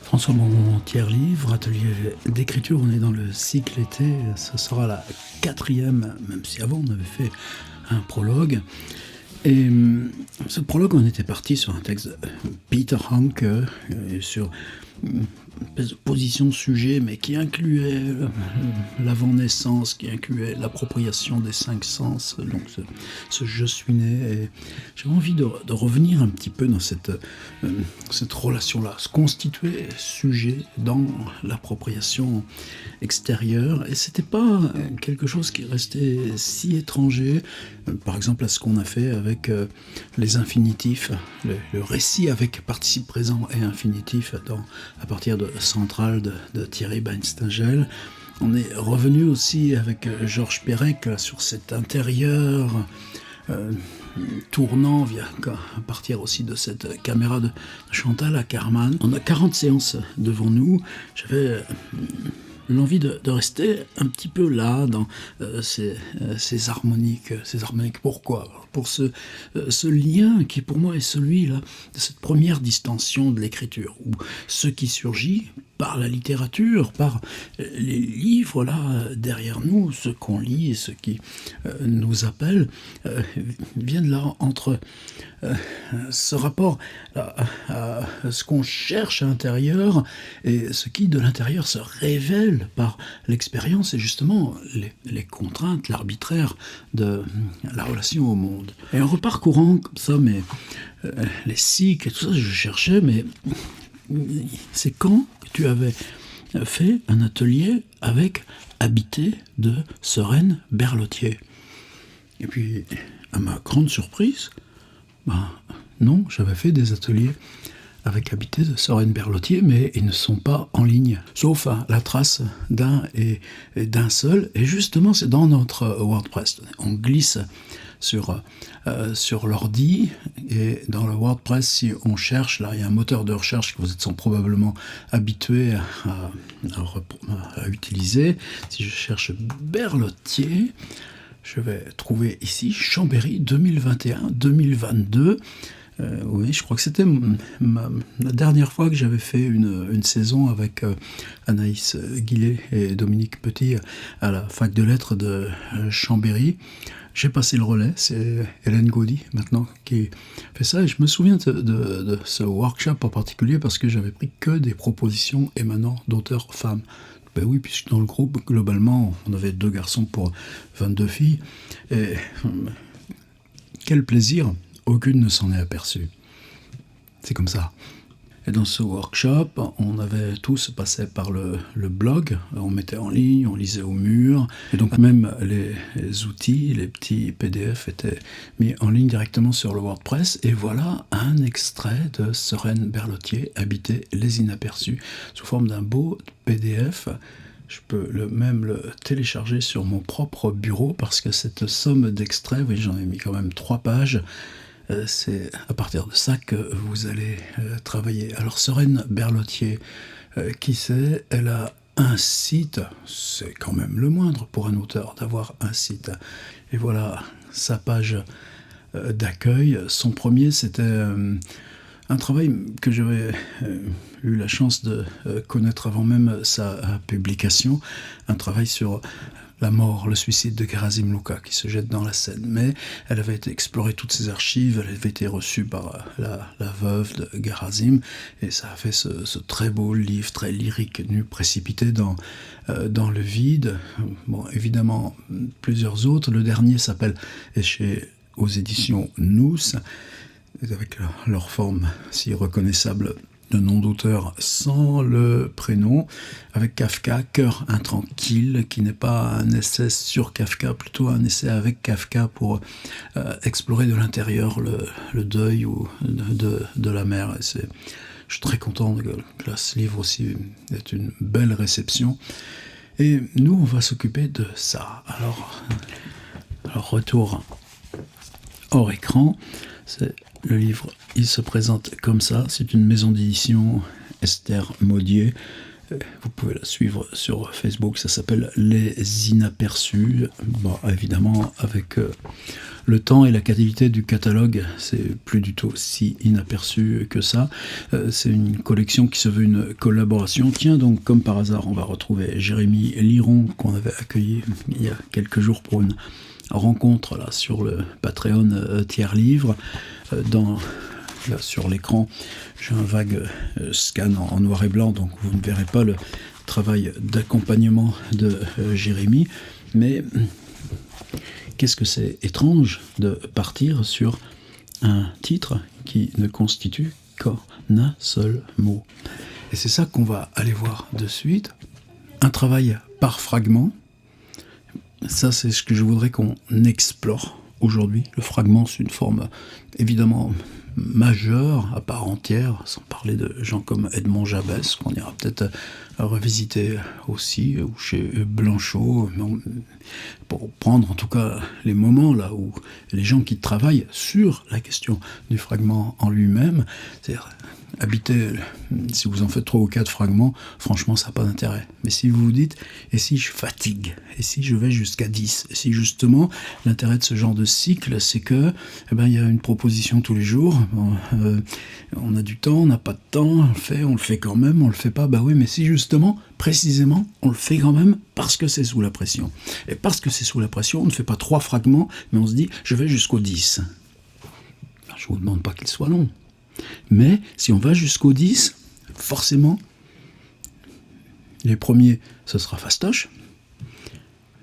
François, mon tiers-livre, atelier d'écriture, on est dans le cycle été, ce sera la 4e, même si avant on avait fait un prologue. Et ce prologue, on était parti sur un texte de Peter Hanke, sur une espèce de position sujet, mais qui incluait l'avant-naissance, qui incluait l'appropriation des 5 sens, donc ce je suis né. Et j'avais envie de revenir un petit peu dans cette relation-là, se constituer sujet dans l'appropriation extérieure. Et c'était pas quelque chose qui restait si étranger, par exemple à ce qu'on a fait avec les infinitifs, le récit avec participe présent et infinitif à partir de Centrale de Thierry Beinstengel. On est revenu aussi avec Georges Perec sur cet intérieur tournant à partir aussi de cette caméra de Chantal Akerman. On a 40 séances devant nous. J'avais l'envie de rester un petit peu là dans ces harmoniques. Pourquoi ? Pour ce lien qui pour moi est celui là, de cette première distension de l'écriture, où ce qui surgit par la littérature, par les livres là derrière nous, ce qu'on lit et ce qui nous appelle, viennent là entre ce rapport à ce qu'on cherche à l'intérieur et ce qui de l'intérieur se révèle par l'expérience et justement les contraintes, l'arbitraire de la relation au monde. Et en reparcourant comme ça les cycles et tout ça, je cherchais, mais c'est quand que tu avais fait un atelier avec Habité de Sereine Berlotier? Et puis, à ma grande surprise, non, j'avais fait des ateliers avec Habité de Sereine Berlotier, mais ils ne sont pas en ligne, sauf à la trace d'un et d'un seul. Et justement, c'est dans notre WordPress. On glisse sur l'ordi, et dans le WordPress, si on cherche, là il y a un moteur de recherche que vous êtes probablement habitué à utiliser. Si je cherche Berlotier, je vais trouver ici Chambéry 2021-2022. Oui, je crois que c'était la dernière fois que j'avais fait une saison avec Anaïs Guillet et Dominique Petit à la fac de lettres de Chambéry. J'ai passé le relais, c'est Hélène Gaudy maintenant qui fait ça, et je me souviens de ce workshop en particulier parce que j'avais pris que des propositions émanant d'auteurs femmes. Ben oui, puisque dans le groupe, globalement, on avait 2 garçons pour 22 filles, et quel plaisir, aucune ne s'en est aperçue. C'est comme ça. Et dans ce workshop, on avait tous passé par le blog, on mettait en ligne, on lisait au mur, et donc même les outils, les petits PDF étaient mis en ligne directement sur le WordPress, et voilà un extrait de Sereine Berlotier, Habiter les inaperçus, sous forme d'un beau PDF. Je peux même le télécharger sur mon propre bureau, parce que cette somme d'extraits, oui, j'en ai mis quand même 3 pages, c'est à partir de ça que vous allez travailler. Alors Sereine Berlotier, qui c'est ? Elle a un site, c'est quand même le moindre pour un auteur d'avoir un site. Et voilà sa page d'accueil. Son premier, c'était un travail que j'avais eu la chance de connaître avant même sa publication, un travail sur la mort, le suicide de Gerasim Luka, qui se jette dans la Seine. Mais elle avait été explorer toutes ses archives, elle avait été reçue par la veuve de Gerasim, et ça a fait ce très beau livre, très lyrique, nu précipité dans le vide. Bon, évidemment, plusieurs autres. Le dernier s'appelle aux éditions Nous, avec leur forme si reconnaissable de nom d'auteur sans le prénom, avec Kafka, Cœur intranquille, qui n'est pas un essai sur Kafka, plutôt un essai avec Kafka pour explorer de l'intérieur le deuil de la mère. Et je suis très content que ce livre aussi ait une belle réception. Et nous, on va s'occuper de ça. Alors retour hors écran, c'est le livre, il se présente comme ça. C'est une maison d'édition, Esther Maudier, Vous pouvez la suivre sur Facebook, ça s'appelle Les Inaperçus. Bon, évidemment, avec le temps et la qualité du catalogue, c'est plus du tout si inaperçu que ça. C'est une collection qui se veut une collaboration. Tiens, donc, comme par hasard, on va retrouver Jérémy Liron, qu'on avait accueilli il y a quelques jours pour une rencontre là, sur le Patreon Tiers Livre. Là, sur l'écran, j'ai un vague scan en noir et blanc, donc vous ne verrez pas le travail d'accompagnement de Jérémy. Mais qu'est-ce que c'est étrange de partir sur un titre qui ne constitue qu'un seul mot. Et c'est ça qu'on va aller voir de suite. Un travail par fragment. Ça, c'est ce que je voudrais qu'on explore aujourd'hui. Le fragment, c'est une forme évidemment majeure, à part entière, sans parler de gens comme Edmond Jabès, qu'on ira peut-être revisiter aussi, ou chez Blanchot, pour prendre en tout cas les moments là où les gens qui travaillent sur la question du fragment en lui-même, c'est-à-dire habiter, si vous en faites 3 ou 4 fragments, franchement ça n'a pas d'intérêt. Mais si vous vous dites, et si je fatigue, et si je vais jusqu'à 10, et si justement l'intérêt de ce genre de cycle, c'est que il y a une proposition tous les jours, on a du temps, on n'a pas de temps, on le fait quand même, on le fait pas, oui, mais si justement, précisément, on le fait quand même parce que c'est sous la pression. Et parce que c'est sous la pression, on ne fait pas 3 fragments, mais on se dit, je vais jusqu'au 10. Je ne vous demande pas qu'il soit long. Mais si on va jusqu'au 10, forcément, les premiers, ce sera fastoche.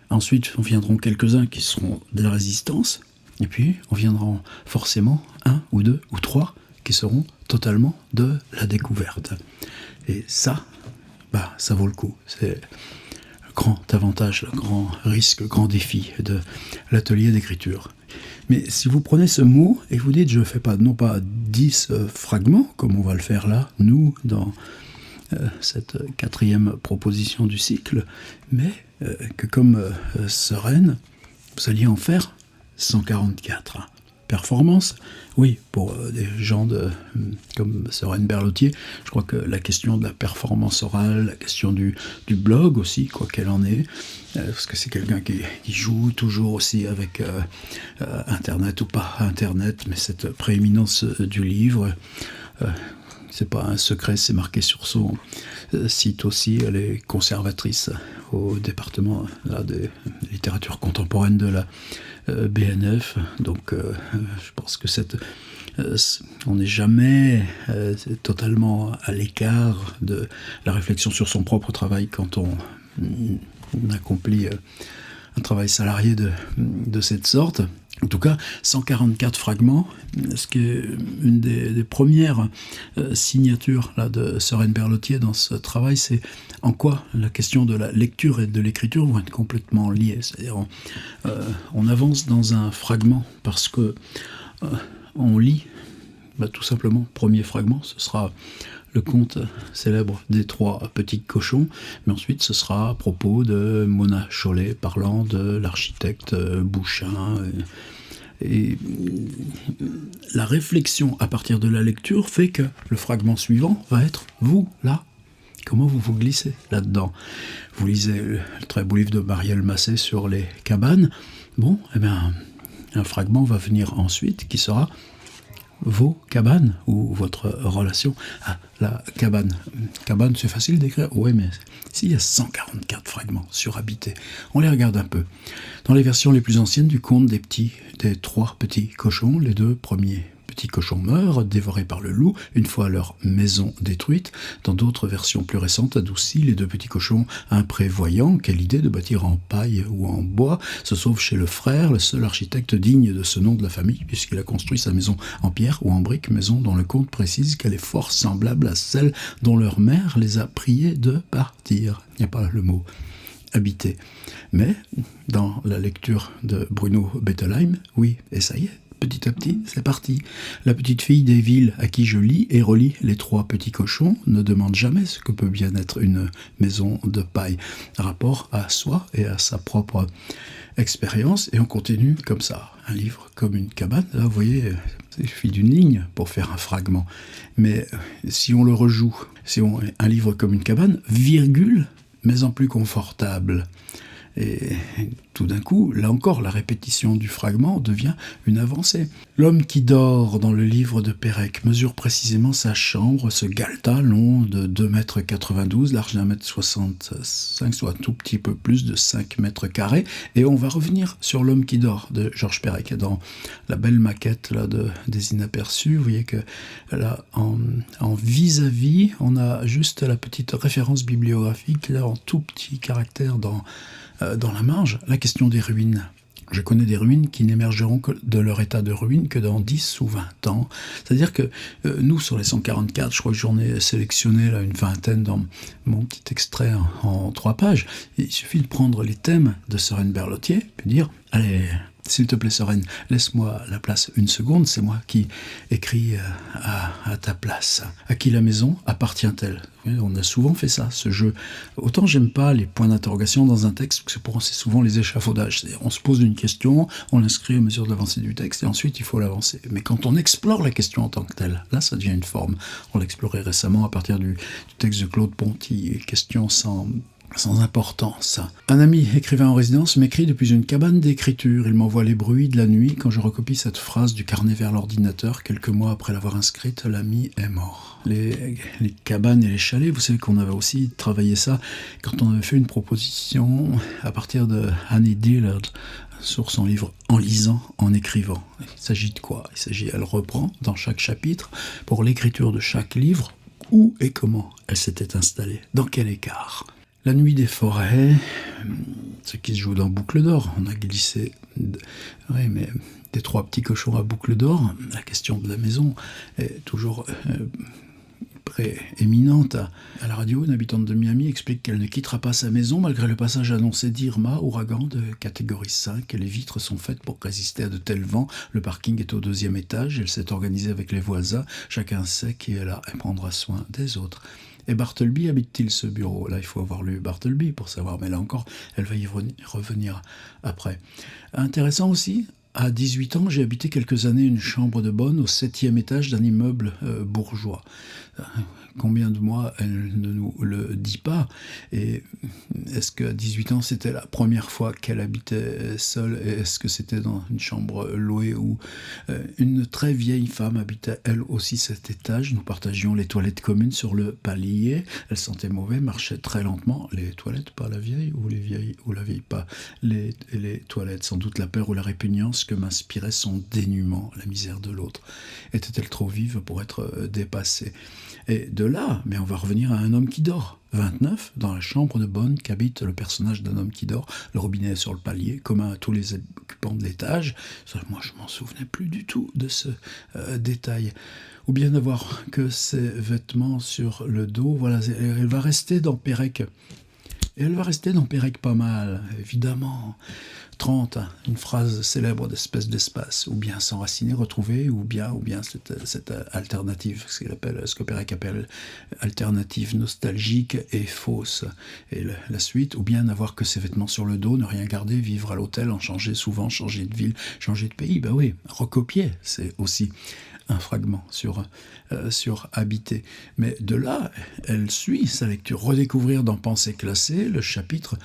Ensuite, on viendront quelques-uns qui seront de la résistance. Et puis, on viendra forcément 1 ou 2 ou 3 qui seront totalement de la découverte. Et ça, ça vaut le coup. C'est le grand avantage, le grand risque, le grand défi de l'atelier d'écriture. Mais si vous prenez ce mot et vous dites, je ne fais pas, non pas 10 fragments, comme on va le faire là, nous, dans cette 4e proposition du cycle, mais que comme Sereine, vous alliez en faire 144. Performance, oui, pour des gens comme Sereine Berlotier, je crois que la question de la performance orale, la question du blog aussi, quoi qu'elle en est, parce que c'est quelqu'un qui joue toujours aussi avec Internet ou pas Internet, mais cette prééminence du livre, c'est pas un secret, c'est marqué sur son site aussi. Elle est conservatrice au département de littérature contemporaine de la BNF, donc je pense que on n'est jamais totalement à l'écart de la réflexion sur son propre travail quand on accomplit un travail salarié de cette sorte. En tout cas, 144 fragments, ce qui est une des premières signatures là, de Sereine Berlotier dans ce travail, c'est en quoi la question de la lecture et de l'écriture vont être complètement liées. C'est-à-dire, on avance dans un fragment parce que on lit, tout simplement, premier fragment, ce sera le conte célèbre des 3 petits cochons, mais ensuite ce sera à propos de Mona Chollet parlant de l'architecte Bouchain. Et la réflexion à partir de la lecture fait que le fragment suivant va être vous, là. Comment vous vous glissez là-dedans? Vous lisez le très beau livre de Marielle Massé sur les cabanes. Bon, un fragment va venir ensuite qui sera vos cabanes ou votre relation à la cabane. Cabane, c'est facile d'écrire. Oui, mais s'il y a 144 fragments surhabités, on les regarde un peu. Dans les versions les plus anciennes du conte des 3 petits cochons, les 2 premiers petits cochons meurent, dévorés par le loup, une fois leur maison détruite. Dans d'autres versions plus récentes, adoucies, les 2 petits cochons imprévoyants, quelle idée de bâtir en paille ou en bois, se sauvent chez le frère, le seul architecte digne de ce nom de la famille, puisqu'il a construit sa maison en pierre ou en brique, maison dont le conte précise qu'elle est fort semblable à celle dont leur mère les a priés de partir. Il n'y a pas le mot habiter. Mais dans la lecture de Bruno Bettelheim, oui, et ça y est, petit à petit, c'est parti. La petite fille des villes à qui je lis et relis Les Trois Petits Cochons ne demande jamais ce que peut bien être une maison de paille. Rapport à soi et à sa propre expérience, et on continue comme ça. Un livre comme une cabane, là vous voyez, il suffit d'une ligne pour faire un fragment. Mais si on le rejoue, un livre comme une cabane, virgule, mais en plus confortable. Et tout d'un coup, là encore, la répétition du fragment devient une avancée. L'homme qui dort dans le livre de Pérec mesure précisément sa chambre, ce galetas long de 2,92 m, large d'1,65 m, soit un tout petit peu plus de 5 mètres carrés. Et on va revenir sur L'homme qui dort de Georges Perec. Dans la belle maquette là, des Inaperçus, vous voyez que là, en vis-à-vis, on a juste la petite référence bibliographique, là, en tout petit caractère dans la marge, la question des ruines. Je connais des ruines qui n'émergeront que de leur état de ruine que dans 10 ou 20 ans. C'est-à-dire que nous, sur les 144, je crois que j'en ai sélectionné là, une vingtaine dans mon petit extrait en 3 pages. Il suffit de prendre les thèmes de Sereine Berlotier, puis dire, allez, s'il te plaît Sereine, laisse-moi la place une seconde, c'est moi qui écris à ta place. À qui la maison appartient-elle ? On a souvent fait ça, ce jeu. Autant j'aime pas les points d'interrogation dans un texte, parce que c'est souvent les échafaudages. C'est-à-dire, on se pose une question, on l'inscrit à mesure de l'avancée du texte, et ensuite il faut l'avancer. Mais quand on explore la question en tant que telle, là ça devient une forme. On l'explorait récemment à partir du texte de Claude Ponty, question sans importance. Un ami écrivain en résidence m'écrit depuis une cabane d'écriture. Il m'envoie les bruits de la nuit. Quand je recopie cette phrase du carnet vers l'ordinateur, quelques mois après l'avoir inscrite, l'ami est mort. Les cabanes et les chalets, vous savez qu'on avait aussi travaillé ça quand on avait fait une proposition à partir de Annie Dillard sur son livre « En lisant, en écrivant ». Il s'agit de quoi ? Elle reprend dans chaque chapitre, pour l'écriture de chaque livre, où et comment elle s'était installée, dans quel écart. La nuit des forêts, ce qui se joue dans Boucle d'or, on a glissé des 3 petits cochons à Boucle d'or. La question de la maison est toujours prééminente. À la radio, une habitante de Miami explique qu'elle ne quittera pas sa maison malgré le passage annoncé d'Irma, ouragan de catégorie 5. Les vitres sont faites pour résister à de tels vents. Le parking est au 2e étage. Elle s'est organisée avec les voisins. Chacun sait qui est là et prendra soin des autres. Et Bartleby habite-t-il ce bureau ? Là, il faut avoir lu Bartleby pour savoir, mais là encore, elle va y revenir après. Intéressant aussi, à 18 ans, j'ai habité quelques années une chambre de bonne au 7e étage d'un immeuble bourgeois. Combien de mois, elle ne nous le dit pas. Et est-ce qu'à 18 ans, c'était la première fois qu'elle habitait seule ? Et est-ce que c'était dans une chambre louée où une très vieille femme habitait elle aussi cet étage ? Nous partagions les toilettes communes sur le palier. Elle sentait mauvais, marchait très lentement. Les toilettes, pas la vieille, ou les vieilles, ou la vieille, pas les toilettes. Sans doute la peur ou la répugnance que m'inspirait son dénuement, la misère de l'autre. Était-elle trop vive pour être dépassée ? Et de là, mais on va revenir à Un homme qui dort. 29, dans la chambre de bonne qu'habite le personnage d'un homme qui dort. Le robinet est sur le palier, commun à tous les occupants de l'étage. Moi, je m'en souvenais plus du tout de ce détail. Ou bien d'avoir que ses vêtements sur le dos. Voilà, elle va rester dans Pérec. Et elle va rester dans Pérec pas mal, évidemment. 30, une phrase célèbre d'espèce d'espace, ou bien s'enraciner, retrouver, ou bien cette alternative, ce que Pérec appelle alternative nostalgique et fausse. Et la suite, ou bien n'avoir que ses vêtements sur le dos, ne rien garder, vivre à l'hôtel, en changer souvent, changer de ville, changer de pays. Ben oui, recopier, c'est aussi un fragment sur habiter. Mais de là, elle suit sa lecture. Redécouvrir dans Pensée classée le chapitre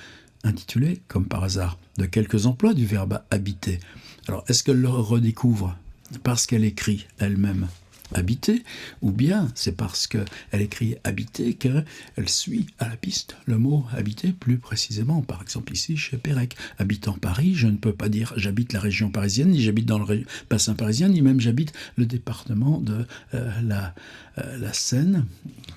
intitulé, comme par hasard, de quelques emplois du verbe habiter. Alors, est-ce qu'elle le redécouvre parce qu'elle écrit elle-même habiter, ou bien c'est parce qu'elle écrit habiter qu'elle suit à la piste le mot habiter plus précisément. Par exemple ici chez Pérec, habitant Paris, je ne peux pas dire j'habite la région parisienne, ni j'habite dans le bassin parisien, ni même j'habite le département de la Seine.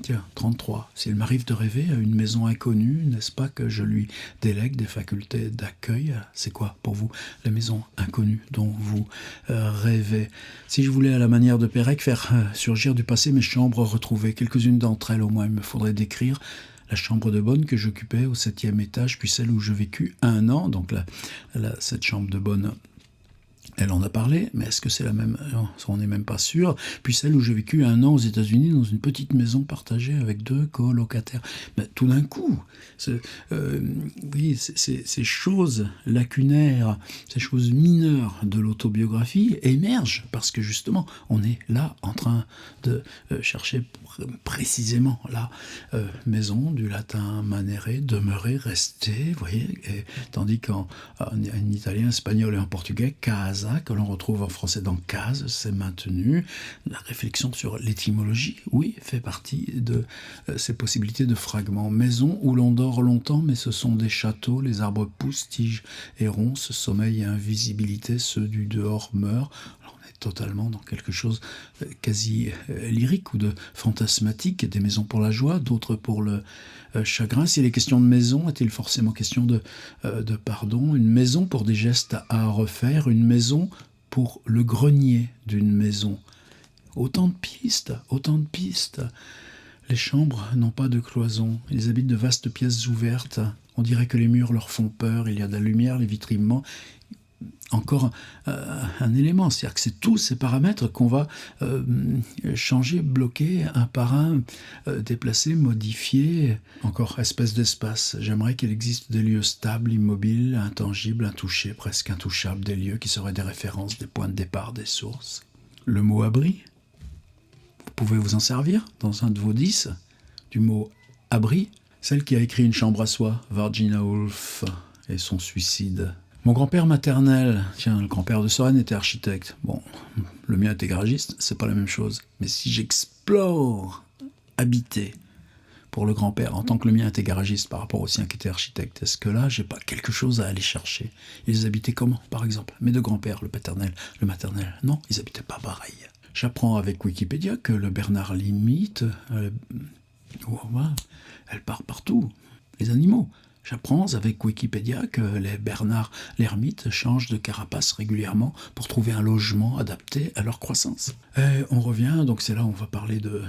Tiens, 33. S'il m'arrive de rêver à une maison inconnue, n'est-ce pas que je lui délègue des facultés d'accueil ? C'est quoi pour vous la maison inconnue dont vous rêvez ? Si je voulais à la manière de Pérec faire surgir du passé mes chambres retrouvées, quelques-unes d'entre elles au moins, il me faudrait décrire la chambre de bonne que j'occupais au 7e étage, puis celle où je vécus 1 an, donc cette chambre de bonne Elle en a parlé, mais est-ce que c'est la même? Non, on n'est même pas sûr. Puis celle où j'ai vécu 1 an aux États-Unis dans une petite maison partagée avec 2 colocataires. Mais tout d'un coup, oui, ces choses lacunaires, ces choses mineures de l'autobiographie émergent parce que justement, on est là en train de chercher précisément la maison, du latin manere, demeurer, rester, vous voyez, et, tandis qu'en italien, espagnol et en portugais, casa, que l'on retrouve en français dans case, c'est maintenu. La réflexion sur l'étymologie, oui, fait partie de ces possibilités de fragments. Maison où l'on dort longtemps, mais ce sont des châteaux, les arbres poussent, tiges et ronces, sommeil et invisibilité, ceux du dehors meurent. Alors, on est totalement dans quelque chose quasi lyrique ou de fantasmatique, des maisons pour la joie, d'autres pour le chagrin. S'il est question de maison, est-il forcément question de pardon? Une maison pour des gestes à refaire, une maison pour le grenier d'une maison. Autant de pistes, autant de pistes. Les chambres n'ont pas de cloison, ils habitent de vastes pièces ouvertes. On dirait que les murs leur font peur, il y a de la lumière, les vitres mentent. Encore un élément, c'est-à-dire que c'est tous ces paramètres qu'on va changer, bloquer un par un, déplacer, modifier. Encore espèce d'espace. J'aimerais qu'il existe des lieux stables, immobiles, intangibles, intouchés, presque intouchables, des lieux qui seraient des références, des points de départ, des sources. Le mot abri, vous pouvez vous en servir dans un de vos 10, du mot abri. Celle qui a écrit Une chambre à soi, Virginia Woolf, et son suicide. Mon grand-père maternel, tiens, le grand-père de Soren était architecte. Bon, le mien était garagiste, c'est pas la même chose. Mais si j'explore habiter pour le grand-père, en tant que le mien était garagiste par rapport au sien qui était architecte, est-ce que là, j'ai pas quelque chose à aller chercher? Ils habitaient comment, par exemple? Mes deux grands-pères, le paternel, le maternel, non, ils habitaient pas pareil. J'apprends avec Wikipédia que le Bernard l'imite, elle part partout, les animaux. J'apprends avec Wikipédia que les Bernard l'ermite changent de carapace régulièrement pour trouver un logement adapté à leur croissance. Et on revient, donc c'est là où on va parler de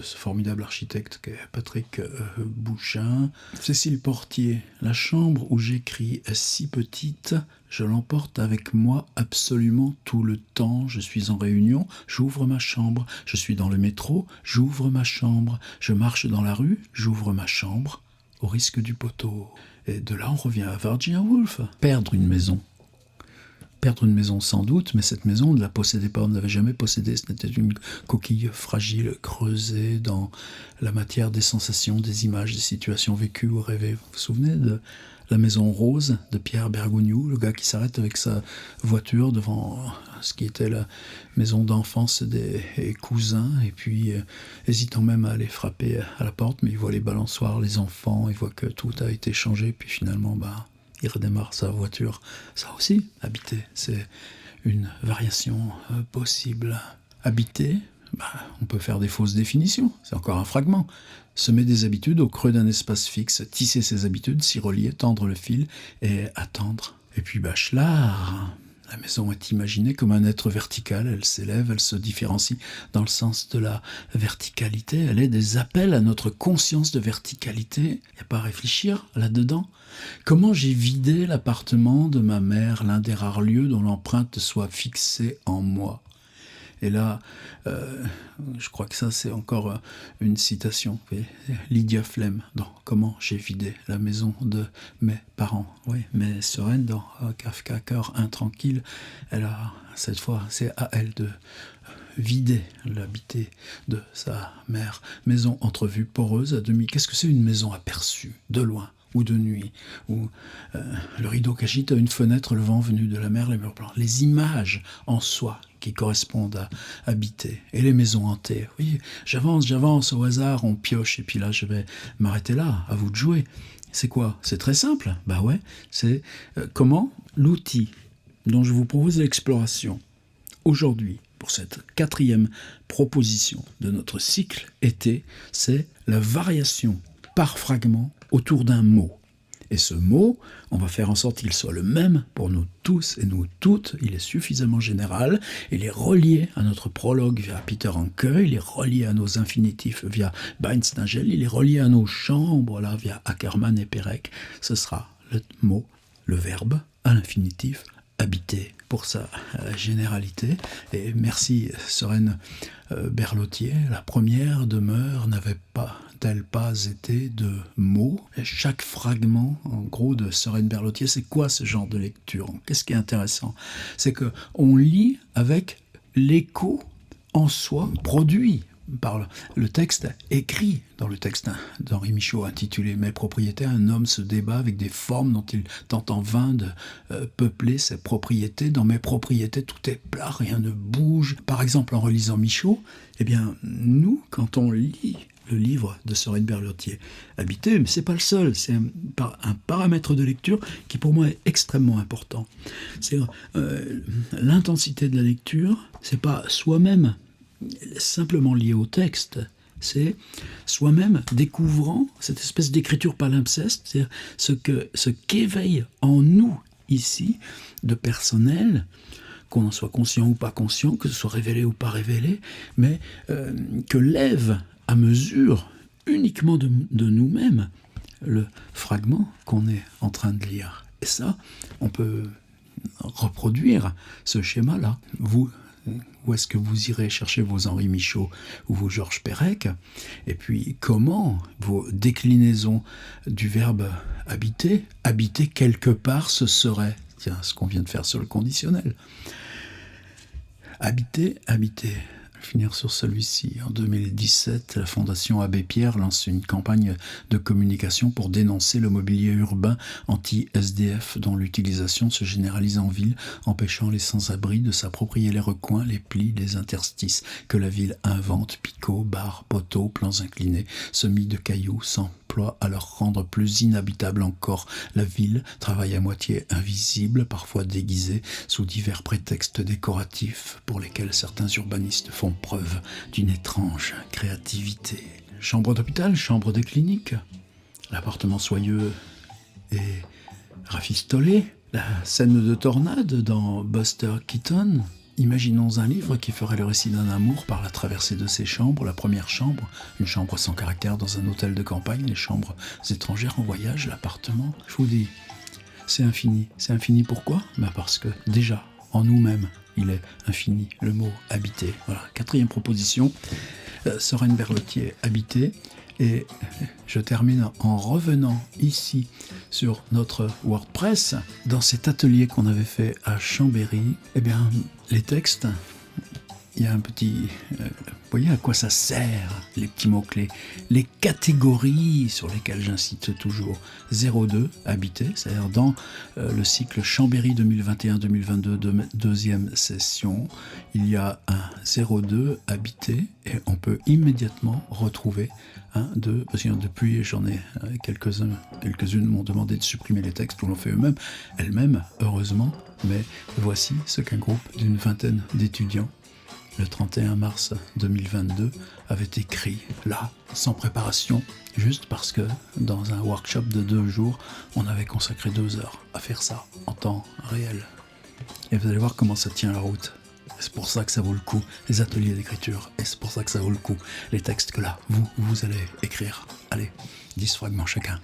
ce formidable architecte qu'est Patrick Bouchain. Cécile Portier, la chambre où j'écris est si petite, je l'emporte avec moi absolument tout le temps. Je suis en réunion, j'ouvre ma chambre. Je suis dans le métro, j'ouvre ma chambre. Je marche dans la rue, j'ouvre ma chambre. Au risque du poteau. Et de là, on revient à Virginia Woolf. Perdre une maison. Perdre une maison sans doute, mais cette maison, on ne la possédait pas, on ne l'avait jamais possédée. Ce n'était une coquille fragile, creusée dans la matière des sensations, des images, des situations vécues ou rêvées. Vous vous souvenez de La Maison Rose de Pierre Bergogneau, le gars qui s'arrête avec sa voiture devant ce qui était la maison d'enfance des cousins, et puis hésitant même à aller frapper à la porte, mais il voit les balançoires, les enfants, il voit que tout a été changé, puis finalement, il redémarre sa voiture. Ça aussi, habiter, c'est une variation possible. Habiter, on peut faire des fausses définitions, c'est encore un fragment. Semer des habitudes au creux d'un espace fixe, tisser ses habitudes, s'y relier, tendre le fil et attendre. Et puis Bachelard, la maison est imaginée comme un être vertical, elle s'élève, elle se différencie dans le sens de la verticalité, elle est des appels à notre conscience de verticalité. Il n'y a pas à réfléchir là-dedans. Comment j'ai vidé l'appartement de ma mère, l'un des rares lieux dont l'empreinte soit fixée en moi. Et là, je crois que ça, c'est encore une citation. Lydia Flem, dans Comment j'ai vidé la maison de mes parents. Oui, mais sereine dans Kafka, cœur intranquille. Elle a, cette fois, c'est à elle de vider l'habité de sa mère. Maison entrevue, poreuse, à demi. Qu'est-ce que c'est une maison aperçue, de loin ou de nuit, où le rideau qu'agite une fenêtre, le vent venu de la mer, les murs blancs. Les images en soi qui correspondent à habiter. Et les maisons hantées. Oui, j'avance au hasard, on pioche, et puis là, je vais m'arrêter là, à vous de jouer. C'est quoi? C'est très simple. Ouais, c'est comment l'outil dont je vous propose l'exploration aujourd'hui, pour cette 4e proposition de notre cycle été, c'est la variation par fragment autour d'un mot. Et ce mot, on va faire en sorte qu'il soit le même pour nous tous et nous toutes. Il est suffisamment général, il est relié à notre prologue via Peter Hanke, il est relié à nos infinitifs via Beinstengel, il est relié à nos chambres via Ackermann et Pérec. Ce sera le mot, le verbe, à l'infinitif, Habité pour sa généralité. Et merci Sereine Berlotier. La première demeure n'avait-elle pas été de mots? Et chaque fragment, en gros, de Sereine Berlotier, c'est quoi ce genre de lecture? Qu'est-ce qui est intéressant? C'est qu'on lit avec l'écho en soi produit par le texte écrit dans le texte d'Henri Michaud intitulé « Mes propriétés », un homme se débat avec des formes dont il tente en vain de peupler ses propriétés. Dans Mes propriétés, tout est plat, rien ne bouge. Par exemple, en relisant Michaud, eh bien, nous, quand on lit le livre de Sereine Berlotier, Habité, mais c'est pas le seul, c'est un paramètre de lecture qui pour moi est extrêmement important. C'est l'intensité de la lecture, c'est pas soi-même simplement lié au texte, c'est soi-même découvrant cette espèce d'écriture palimpseste, c'est-à-dire ce qu'éveille en nous ici de personnel, qu'on en soit conscient ou pas conscient, que ce soit révélé ou pas révélé, mais que lève à mesure uniquement de nous-mêmes le fragment qu'on est en train de lire. Et ça, on peut reproduire ce schéma-là. Où est-ce que vous irez chercher vos Henri Michaud ou vos Georges Perec? Et puis, comment vos déclinaisons du verbe habiter, habiter quelque part, ce serait, tiens, ce qu'on vient de faire sur le conditionnel. Habiter, habiter. Finir sur celui-ci. En 2017, la Fondation Abbé Pierre lance une campagne de communication pour dénoncer le mobilier urbain anti-SDF dont l'utilisation se généralise en ville, empêchant les sans-abri de s'approprier les recoins, les plis, les interstices que la ville invente, picots, barres, poteaux, plans inclinés, semis de cailloux, s'emploie à leur rendre plus inhabitable encore. La ville travaille à moitié invisible, parfois déguisée sous divers prétextes décoratifs pour lesquels certains urbanistes font preuve d'une étrange créativité. Chambre d'hôpital, chambre des cliniques, l'appartement soyeux et rafistolé, la scène de tornade dans Buster Keaton. Imaginons un livre qui ferait le récit d'un amour par la traversée de ses chambres. La première chambre, une chambre sans caractère dans un hôtel de campagne, les chambres étrangères en voyage, l'appartement. Je vous dis, c'est infini. C'est infini pourquoi? Parce que déjà, en nous-mêmes, il est infini, le mot habiter. Voilà, quatrième proposition, Sereine Berlotier, habiter. Et je termine en revenant ici sur notre WordPress. Dans cet atelier qu'on avait fait à Chambéry, eh bien, les textes, il y a un petit... vous voyez à quoi ça sert, les petits mots-clés? Les catégories sur lesquelles j'incite toujours. 02, habiter, c'est-à-dire dans le cycle Chambéry 2021-2022, deuxième session, il y a un 02, habiter, et on peut immédiatement retrouver parce que depuis j'en ai quelques-unes m'ont demandé de supprimer les textes, ou l'ont fait elles-mêmes, heureusement, mais voici ce qu'un groupe d'une vingtaine d'étudiants le 31 mars 2022, avait écrit là, sans préparation, juste parce que dans un workshop de 2 jours, on avait consacré 2 heures à faire ça en temps réel. Et vous allez voir comment ça tient la route. C'est pour ça que ça vaut le coup, les ateliers d'écriture, et c'est pour ça que ça vaut le coup, les textes que là, vous allez écrire. Allez, 10 fragments chacune.